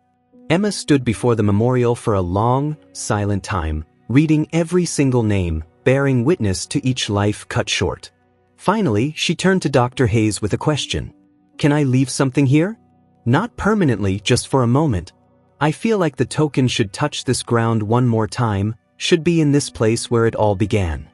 Emma stood before the memorial for a long, silent time, reading every single name, bearing witness to each life cut short. Finally, she turned to Dr. Hayes with a question. Can I leave something here? Not permanently, just for a moment. I feel like the token should touch this ground one more time, should be in this place where it all began.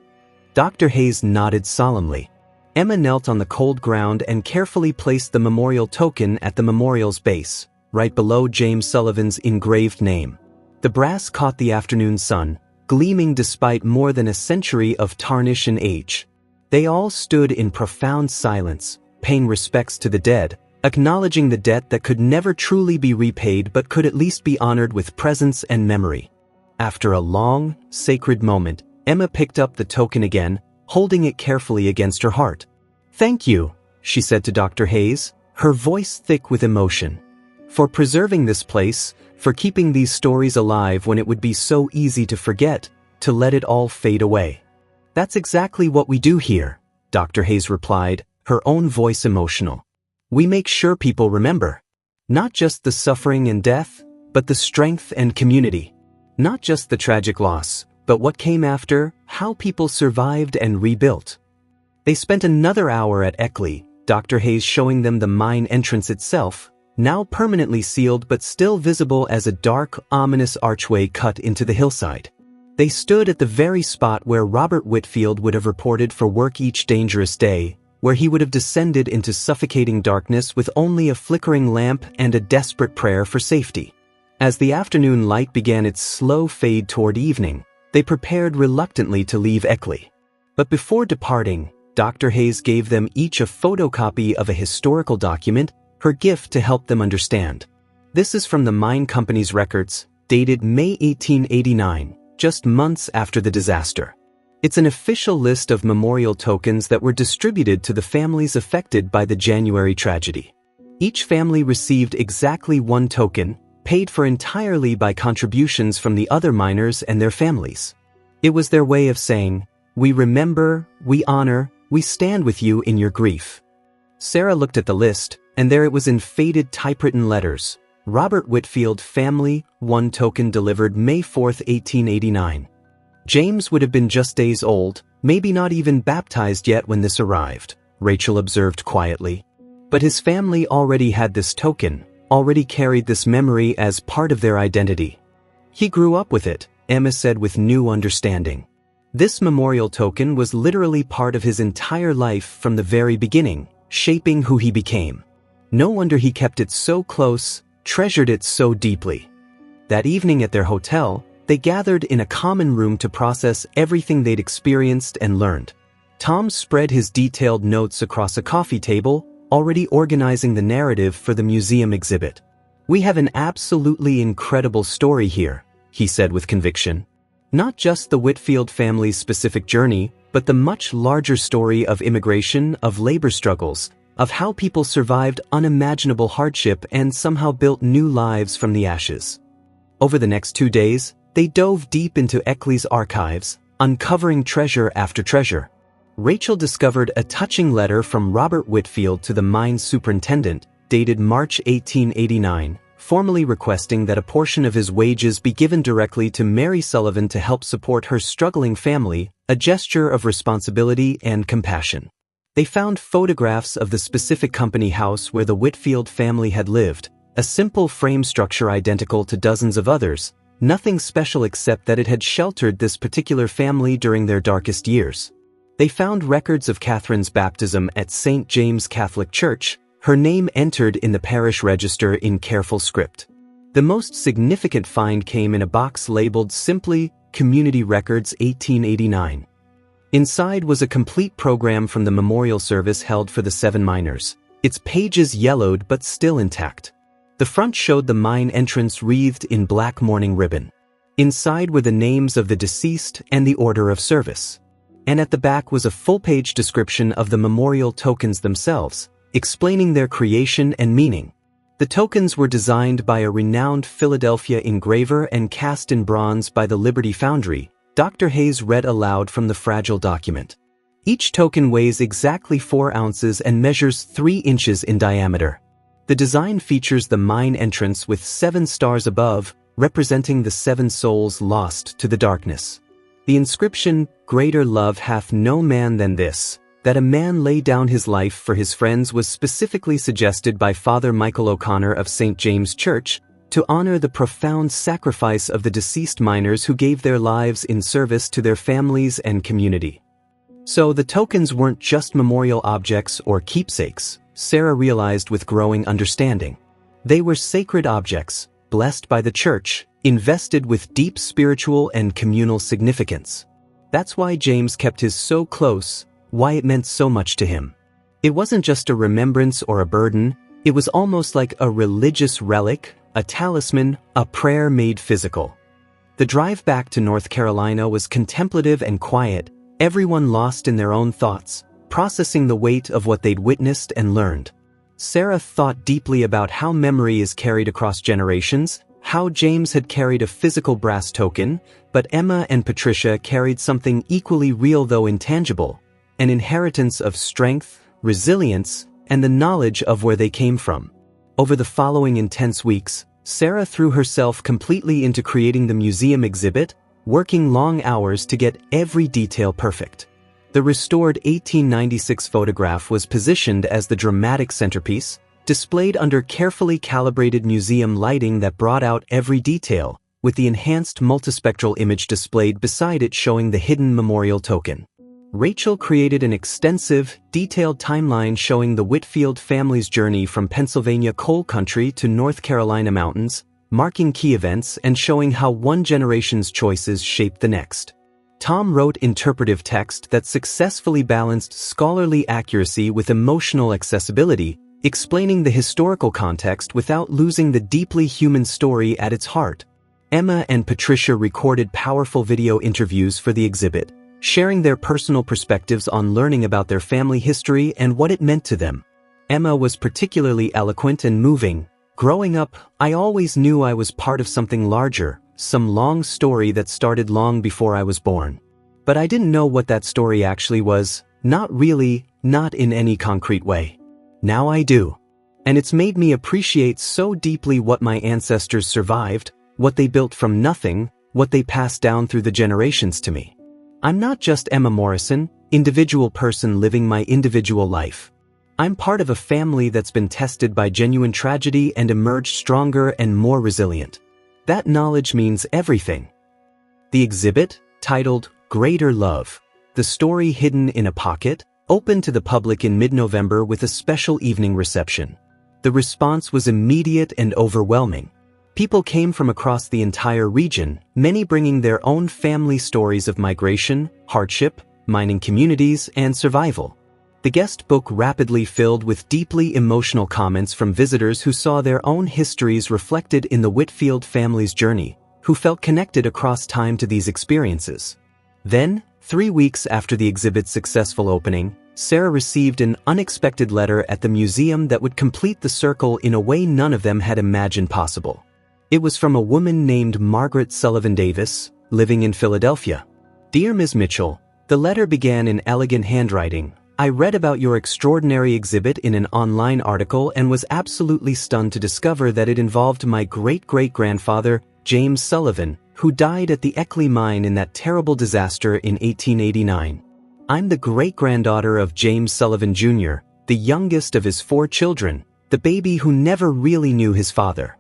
Dr. Hayes nodded solemnly. Emma knelt on the cold ground and carefully placed the memorial token at the memorial's base, right below James Sullivan's engraved name. The brass caught the afternoon sun, gleaming despite more than a century of tarnish and age. They all stood in profound silence, paying respects to the dead, acknowledging the debt that could never truly be repaid but could at least be honored with presence and memory. After a long, sacred moment, Emma picked up the token again, holding it carefully against her heart. "Thank you," she said to Dr. Hayes, her voice thick with emotion. "For preserving this place, for keeping these stories alive when it would be so easy to forget, to let it all fade away." "That's exactly what we do here," Dr. Hayes replied, her own voice emotional. "We make sure people remember. Not just the suffering and death, but the strength and community. Not just the tragic loss, but what came after, how people survived and rebuilt." They spent another hour at Eckley, Dr. Hayes showing them the mine entrance itself, now permanently sealed but still visible as a dark, ominous archway cut into the hillside. They stood at the very spot where Robert Whitfield would have reported for work each dangerous day, where he would have descended into suffocating darkness with only a flickering lamp and a desperate prayer for safety. As the afternoon light began its slow fade toward evening, they prepared reluctantly to leave Eckley. But before departing, Dr. Hayes gave them each a photocopy of a historical document, her gift to help them understand. This is from the mine company's records, dated May 1889, just months after the disaster. It's an official list of memorial tokens that were distributed to the families affected by the January tragedy. Each family received exactly one token, paid for entirely by contributions from the other miners and their families. It was their way of saying, "We remember, we honor, we stand with you in your grief." Sarah looked at the list, and there it was in faded typewritten letters. Robert Whitfield family, 1 token delivered May 4, 1889. James would have been just days old, maybe not even baptized yet when this arrived, Rachel observed quietly. But his family already had this token, already carried this memory as part of their identity. He grew up with it, Emma said with new understanding. This memorial token was literally part of his entire life from the very beginning, shaping who he became. No wonder he kept it so close, treasured it so deeply. That evening at their hotel, they gathered in a common room to process everything they'd experienced and learned. Tom spread his detailed notes across a coffee table, already organizing the narrative for the museum exhibit. "We have an absolutely incredible story here," he said with conviction. "Not just the Whitfield family's specific journey, but the much larger story of immigration, of labor struggles, of how people survived unimaginable hardship and somehow built new lives from the ashes." Over the next 2 days, they dove deep into Eckley's archives, uncovering treasure after treasure. Rachel discovered a touching letter from Robert Whitfield to the mine superintendent, dated March 1889, formally requesting that a portion of his wages be given directly to Mary Sullivan to help support her struggling family, a gesture of responsibility and compassion. They found photographs of the specific company house where the Whitfield family had lived, a simple frame structure identical to dozens of others, nothing special except that it had sheltered this particular family during their darkest years. They found records of Catherine's baptism at St. James Catholic Church, her name entered in the parish register in careful script. The most significant find came in a box labeled simply, Community Records 1889. Inside was a complete program from the memorial service held for the 7 miners, its pages yellowed but still intact. The front showed the mine entrance wreathed in black mourning ribbon. Inside were the names of the deceased and the order of service. And at the back was a full-page description of the memorial tokens themselves, explaining their creation and meaning. The tokens were designed by a renowned Philadelphia engraver and cast in bronze by the Liberty Foundry, Dr. Hayes read aloud from the fragile document. Each token weighs exactly 4 ounces and measures 3 inches in diameter. The design features the mine entrance with 7 stars above, representing the 7 souls lost to the darkness. The inscription, "Greater love hath no man than this, that a man lay down his life for his friends," was specifically suggested by Father Michael O'Connor of St. James Church to honor the profound sacrifice of the deceased miners who gave their lives in service to their families and community. So the tokens weren't just memorial objects or keepsakes, Sarah realized with growing understanding. They were sacred objects, blessed by the Church, invested with deep spiritual and communal significance. That's why James kept his so close, why it meant so much to him. It wasn't just a remembrance or a burden, it was almost like a religious relic, a talisman, a prayer made physical. The drive back to North Carolina was contemplative and quiet, everyone lost in their own thoughts, processing the weight of what they'd witnessed and learned. Sarah thought deeply about how memory is carried across generations, how James had carried a physical brass token, but Emma and Patricia carried something equally real though intangible, an inheritance of strength, resilience, and the knowledge of where they came from. Over the following intense weeks, Sarah threw herself completely into creating the museum exhibit, working long hours to get every detail perfect. The restored 1896 photograph was positioned as the dramatic centerpiece, displayed under carefully calibrated museum lighting that brought out every detail, with the enhanced multispectral image displayed beside it showing the hidden memorial token. Rachel created an extensive, detailed timeline showing the Whitfield family's journey from Pennsylvania coal country to North Carolina mountains, marking key events and showing how one generation's choices shaped the next. Tom wrote interpretive text that successfully balanced scholarly accuracy with emotional accessibility, explaining the historical context without losing the deeply human story at its heart. Emma and Patricia recorded powerful video interviews for the exhibit, sharing their personal perspectives on learning about their family history and what it meant to them. Emma was particularly eloquent and moving. "Growing up, I always knew I was part of something larger, some long story that started long before I was born. But I didn't know what that story actually was, not really, not in any concrete way. Now I do. And it's made me appreciate so deeply what my ancestors survived, what they built from nothing, what they passed down through the generations to me. I'm not just Emma Morrison, individual person living my individual life. I'm part of a family that's been tested by genuine tragedy and emerged stronger and more resilient. That knowledge means everything." The exhibit, titled Greater Love, the story hidden in a pocket, opened to the public in mid-November with a special evening reception. The response was immediate and overwhelming. People came from across the entire region, many bringing their own family stories of migration, hardship, mining communities, and survival. The guest book rapidly filled with deeply emotional comments from visitors who saw their own histories reflected in the Whitfield family's journey, who felt connected across time to these experiences. Then, 3 weeks after the exhibit's successful opening, Sarah received an unexpected letter at the museum that would complete the circle in a way none of them had imagined possible. It was from a woman named Margaret Sullivan Davis, living in Philadelphia. "Dear Ms. Mitchell," the letter began in elegant handwriting. "I read about your extraordinary exhibit in an online article and was absolutely stunned to discover that it involved my great-great-grandfather, James Sullivan, who died at the Eckley mine in that terrible disaster in 1889. I'm the great-granddaughter of James Sullivan Jr., the youngest of his 4 children, the baby who never really knew his father.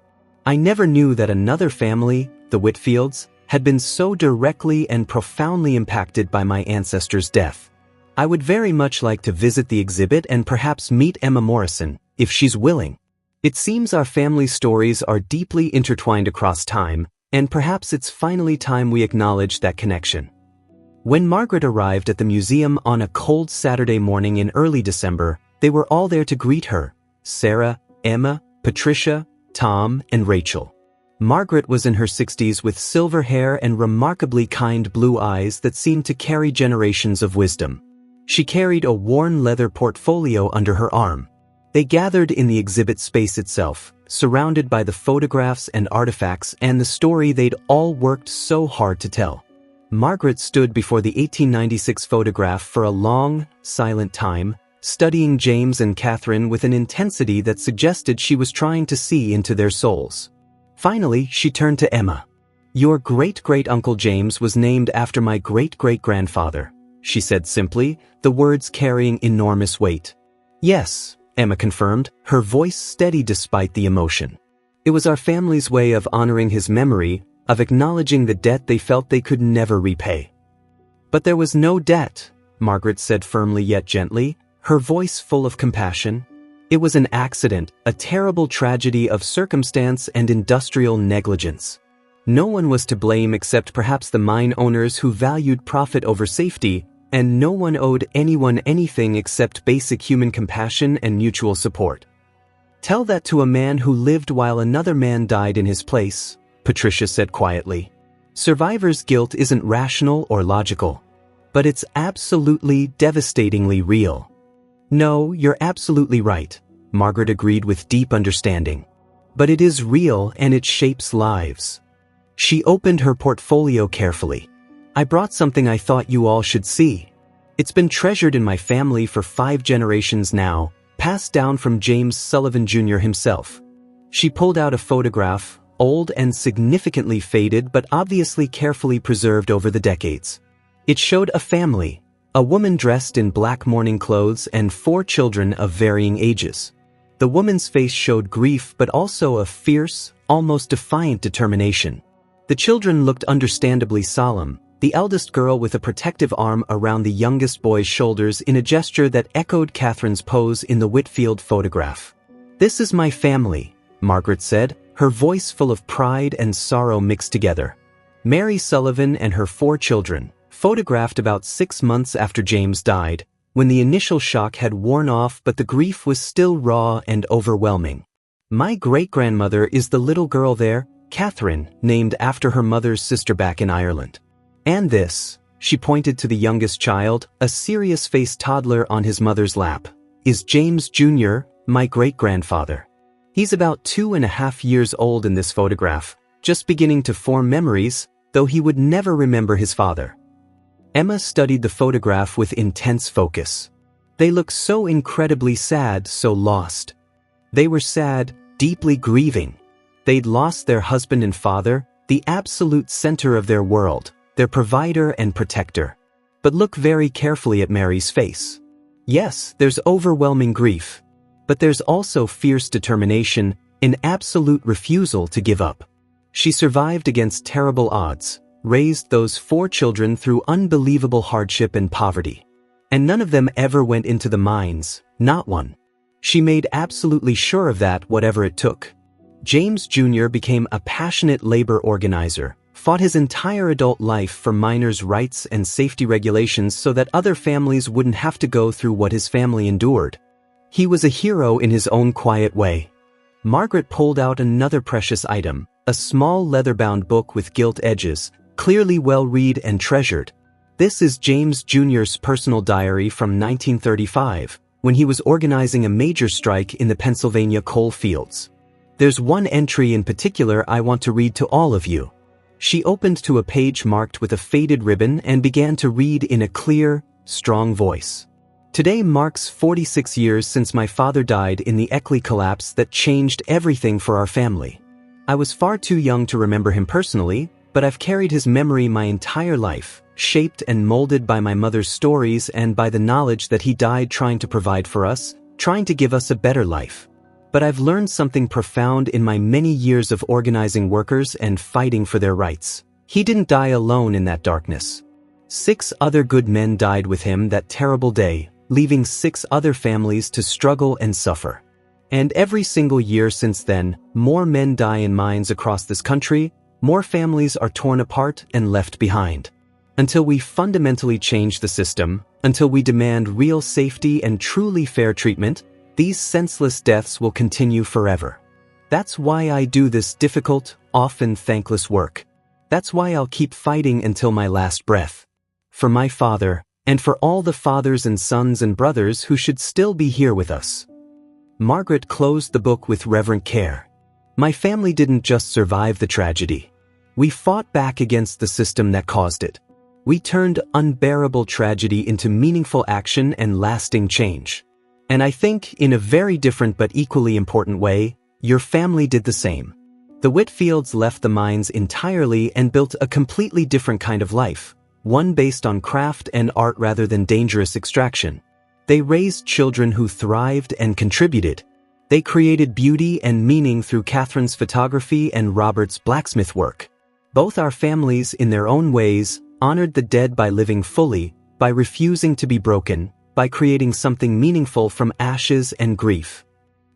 I never knew that another family, the Whitfields, had been so directly and profoundly impacted by my ancestor's death. I would very much like to visit the exhibit and perhaps meet Emma Morrison, if she's willing. It seems our family stories are deeply intertwined across time, and perhaps it's finally time we acknowledge that connection." When Margaret arrived at the museum on a cold Saturday morning in early December, they were all there to greet her: Sarah, Emma, Patricia, Tom, and Rachel. Margaret was in her 60s with silver hair and remarkably kind blue eyes that seemed to carry generations of wisdom. She carried a worn leather portfolio under her arm. They gathered in the exhibit space itself, surrounded by the photographs and artifacts and the story they'd all worked so hard to tell. Margaret stood before the 1896 photograph for a long, silent time, studying James and Catherine with an intensity that suggested she was trying to see into their souls. Finally, she turned to Emma. "Your great-great-uncle James was named after my great-great-grandfather," she said simply, the words carrying enormous weight. "Yes," Emma confirmed, her voice steady despite the emotion. "It was our family's way of honoring his memory, of acknowledging the debt they felt they could never repay." "But there was no debt," Margaret said firmly yet gently, her voice full of compassion. "It was an accident, a terrible tragedy of circumstance and industrial negligence. No one was to blame except perhaps the mine owners who valued profit over safety, and no one owed anyone anything except basic human compassion and mutual support. Tell that to a man who lived while another man died in his place," Patricia said quietly. Survivor's guilt isn't rational or logical, but it's absolutely devastatingly real. No, you're absolutely right, Margaret agreed with deep understanding. But it is real and it shapes lives. She opened her portfolio carefully. I brought something I thought you all should see. It's been treasured in my family for 5 generations now, passed down from James Sullivan Jr. himself. She pulled out a photograph, old and significantly faded but obviously carefully preserved over the decades. It showed a family, a woman dressed in black mourning clothes and 4 children of varying ages. The woman's face showed grief but also a fierce, almost defiant determination. The children looked understandably solemn, the eldest girl with a protective arm around the youngest boy's shoulders in a gesture that echoed Catherine's pose in the Whitfield photograph. "This is my family," Margaret said, her voice full of pride and sorrow mixed together. Mary Sullivan and her 4 children, photographed about 6 months after James died, when the initial shock had worn off but the grief was still raw and overwhelming. "My great-grandmother is the little girl there, Catherine, named after her mother's sister back in Ireland. And this," she pointed to the youngest child, a serious-faced toddler on his mother's lap, "is James Jr., my great-grandfather. He's about 2.5 years old in this photograph, just beginning to form memories, though he would never remember his father." Emma studied the photograph with intense focus. They looked so incredibly sad, so lost. They were sad, deeply grieving. They'd lost their husband and father, the absolute center of their world, their provider and protector. But look very carefully at Mary's face. Yes, there's overwhelming grief. But there's also fierce determination, an absolute refusal to give up. She survived against terrible odds, raised those 4 children through unbelievable hardship and poverty. And none of them ever went into the mines, not one. She made absolutely sure of that, whatever it took. James Jr. became a passionate labor organizer, fought his entire adult life for miners' rights and safety regulations so that other families wouldn't have to go through what his family endured. He was a hero in his own quiet way. Margaret pulled out another precious item, a small leather-bound book with gilt edges, clearly well-read and treasured. This is James Jr.'s personal diary from 1935, when he was organizing a major strike in the Pennsylvania coal fields. There's one entry in particular I want to read to all of you. She opened to a page marked with a faded ribbon and began to read in a clear, strong voice. "Today marks 46 years since my father died in the Eckley collapse that changed everything for our family. I was far too young to remember him personally, but I've carried his memory my entire life, shaped and molded by my mother's stories and by the knowledge that he died trying to provide for us, trying to give us a better life. But I've learned something profound in my many years of organizing workers and fighting for their rights. He didn't die alone in that darkness. 6 other good men died with him that terrible day, leaving 6 other families to struggle and suffer. And every single year since then, more men die in mines across this country, more families are torn apart and left behind. Until we fundamentally change the system, until we demand real safety and truly fair treatment, these senseless deaths will continue forever. That's why I do this difficult, often thankless work. That's why I'll keep fighting until my last breath. For my father, and for all the fathers and sons and brothers who should still be here with us." Margaret closed the book with reverent care. "My family didn't just survive the tragedy. We fought back against the system that caused it. We turned unbearable tragedy into meaningful action and lasting change. And I think, in a very different but equally important way, your family did the same. The Whitfields left the mines entirely and built a completely different kind of life, one based on craft and art rather than dangerous extraction. They raised children who thrived and contributed. They created beauty and meaning through Catherine's photography and Robert's blacksmith work. Both our families, in their own ways, honored the dead by living fully, by refusing to be broken, by creating something meaningful from ashes and grief."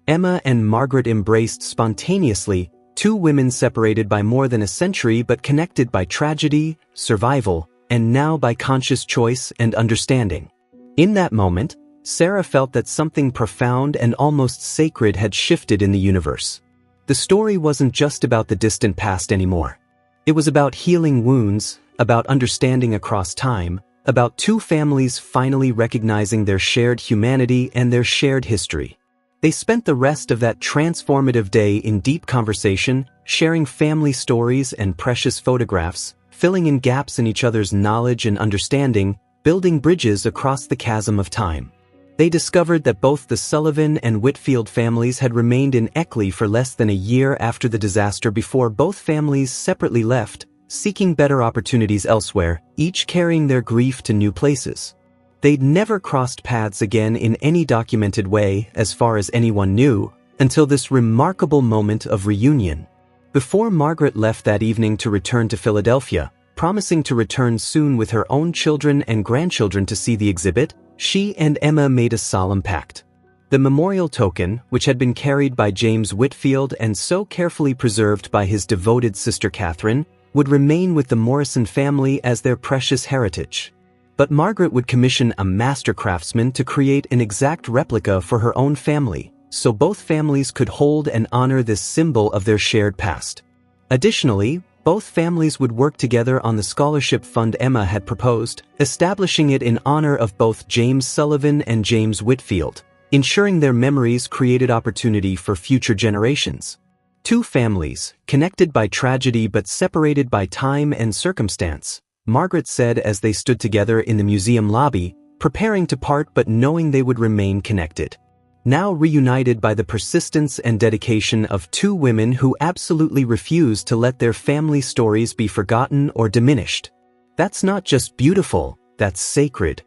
Emma and Margaret embraced spontaneously, 2 women separated by more than a century but connected by tragedy, survival, and now by conscious choice and understanding. In that moment, Sarah felt that something profound and almost sacred had shifted in the universe. The story wasn't just about the distant past anymore. It was about healing wounds, about understanding across time, about two families finally recognizing their shared humanity and their shared history. They spent the rest of that transformative day in deep conversation, sharing family stories and precious photographs, filling in gaps in each other's knowledge and understanding, building bridges across the chasm of time. They discovered that both the Sullivan and Whitfield families had remained in Eckley for less than a year after the disaster before both families separately left, seeking better opportunities elsewhere, each carrying their grief to new places. They'd never crossed paths again in any documented way, as far as anyone knew, until this remarkable moment of reunion. Before Margaret left that evening to return to Philadelphia, promising to return soon with her own children and grandchildren to see the exhibit, she and Emma made a solemn pact. The memorial token, which had been carried by James Whitfield and so carefully preserved by his devoted sister Catherine, would remain with the Morrison family as their precious heritage. But Margaret would commission a master craftsman to create an exact replica for her own family, so both families could hold and honor this symbol of their shared past. Additionally, both families would work together on the scholarship fund Emma had proposed, establishing it in honor of both James Sullivan and James Whitfield, ensuring their memories created opportunity for future generations. Two families, connected by tragedy but separated by time and circumstance, Margaret said as they stood together in the museum lobby, preparing to part but knowing they would remain connected. Now reunited by the persistence and dedication of two women who absolutely refused to let their family stories be forgotten or diminished. That's not just beautiful, that's sacred.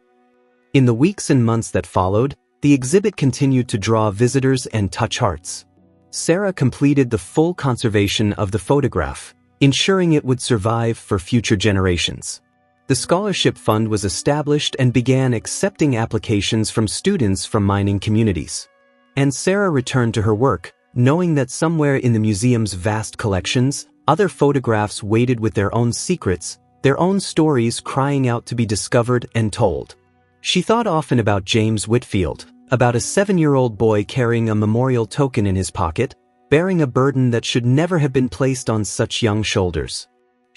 In the weeks and months that followed, the exhibit continued to draw visitors and touch hearts. Sarah completed the full conservation of the photograph, ensuring it would survive for future generations. The scholarship fund was established and began accepting applications from students from mining communities. And Sarah returned to her work, knowing that somewhere in the museum's vast collections, other photographs waited with their own secrets, their own stories crying out to be discovered and told. She thought often about James Whitfield, about a 7-year-old boy carrying a memorial token in his pocket, bearing a burden that should never have been placed on such young shoulders.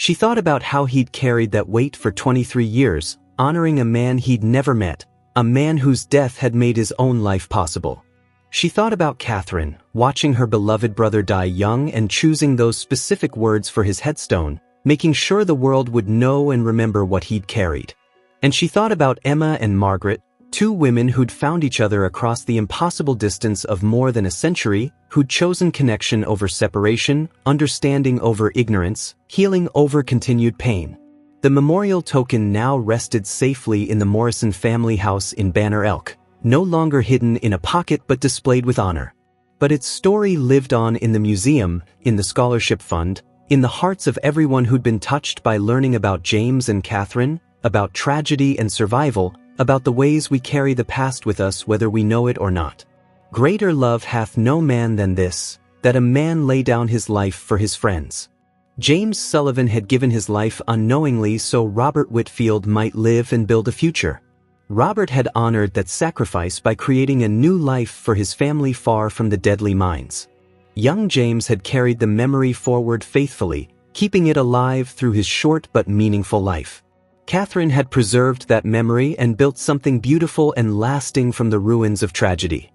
She thought about how he'd carried that weight for 23 years, honoring a man he'd never met, a man whose death had made his own life possible. She thought about Catherine, watching her beloved brother die young and choosing those specific words for his headstone, making sure the world would know and remember what he'd carried. And she thought about Emma and Margaret, two women who'd found each other across the impossible distance of more than a century, who'd chosen connection over separation, understanding over ignorance, healing over continued pain. The memorial token now rested safely in the Morrison family house in Banner Elk, no longer hidden in a pocket but displayed with honor. But its story lived on in the museum, in the scholarship fund, in the hearts of everyone who'd been touched by learning about James and Catherine, about tragedy and survival, about the ways we carry the past with us whether we know it or not. Greater love hath no man than this, that a man lay down his life for his friends. James Sullivan had given his life unknowingly so Robert Whitfield might live and build a future. Robert had honored that sacrifice by creating a new life for his family far from the deadly mines. Young James had carried the memory forward faithfully, keeping it alive through his short but meaningful life. Catherine had preserved that memory and built something beautiful and lasting from the ruins of tragedy.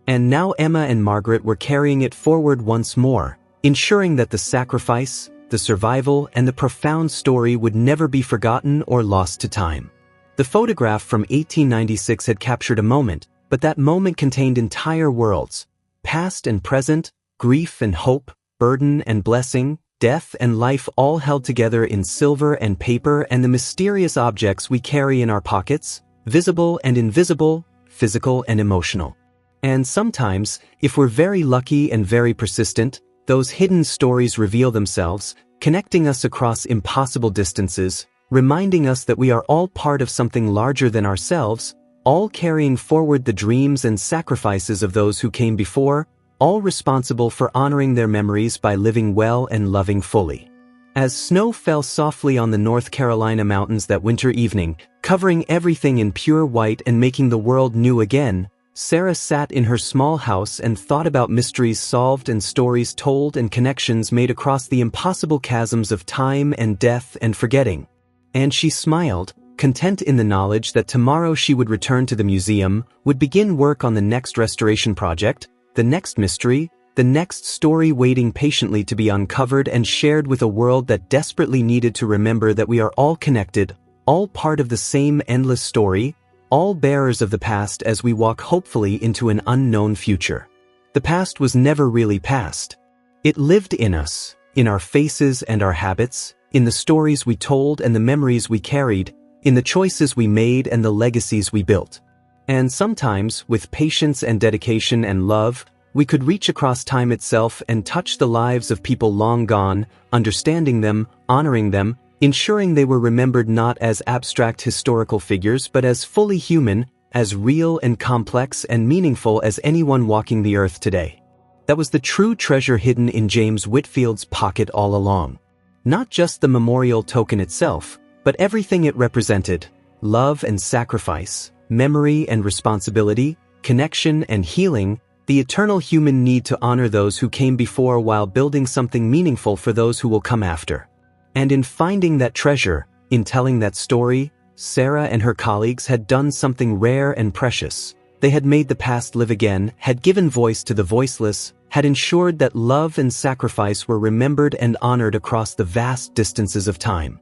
And now Emma and Margaret were carrying it forward once more, ensuring that the sacrifice, the survival, and the profound story would never be forgotten or lost to time. The photograph from 1896 had captured a moment, but that moment contained entire worlds, past and present, grief and hope, burden and blessing, death and life all held together in silver and paper and the mysterious objects we carry in our pockets, visible and invisible, physical and emotional. And sometimes, if we're very lucky and very persistent, those hidden stories reveal themselves, connecting us across impossible distances, reminding us that we are all part of something larger than ourselves, all carrying forward the dreams and sacrifices of those who came before, all responsible for honoring their memories by living well and loving fully. As snow fell softly on the North Carolina mountains that winter evening, covering everything in pure white and making the world new again, Sarah sat in her small house and thought about mysteries solved and stories told and connections made across the impossible chasms of time and death and forgetting. And she smiled, content in the knowledge that tomorrow she would return to the museum, would begin work on the next restoration project, the next mystery, the next story waiting patiently to be uncovered and shared with a world that desperately needed to remember that we are all connected, all part of the same endless story, all bearers of the past as we walk hopefully into an unknown future. The past was never really past. It lived in us, in our faces and our habits, in the stories we told and the memories we carried, in the choices we made and the legacies we built. And sometimes, with patience and dedication and love, we could reach across time itself and touch the lives of people long gone, understanding them, honoring them, ensuring they were remembered not as abstract historical figures but as fully human, as real and complex and meaningful as anyone walking the earth today. That was the true treasure hidden in James Whitfield's pocket all along. Not just the memorial token itself, but everything it represented: love and sacrifice, memory and responsibility, connection and healing, the eternal human need to honor those who came before while building something meaningful for those who will come after. And in finding that treasure, in telling that story, Sarah and her colleagues had done something rare and precious. They had made the past live again, had given voice to the voiceless, had ensured that love and sacrifice were remembered and honored across the vast distances of time.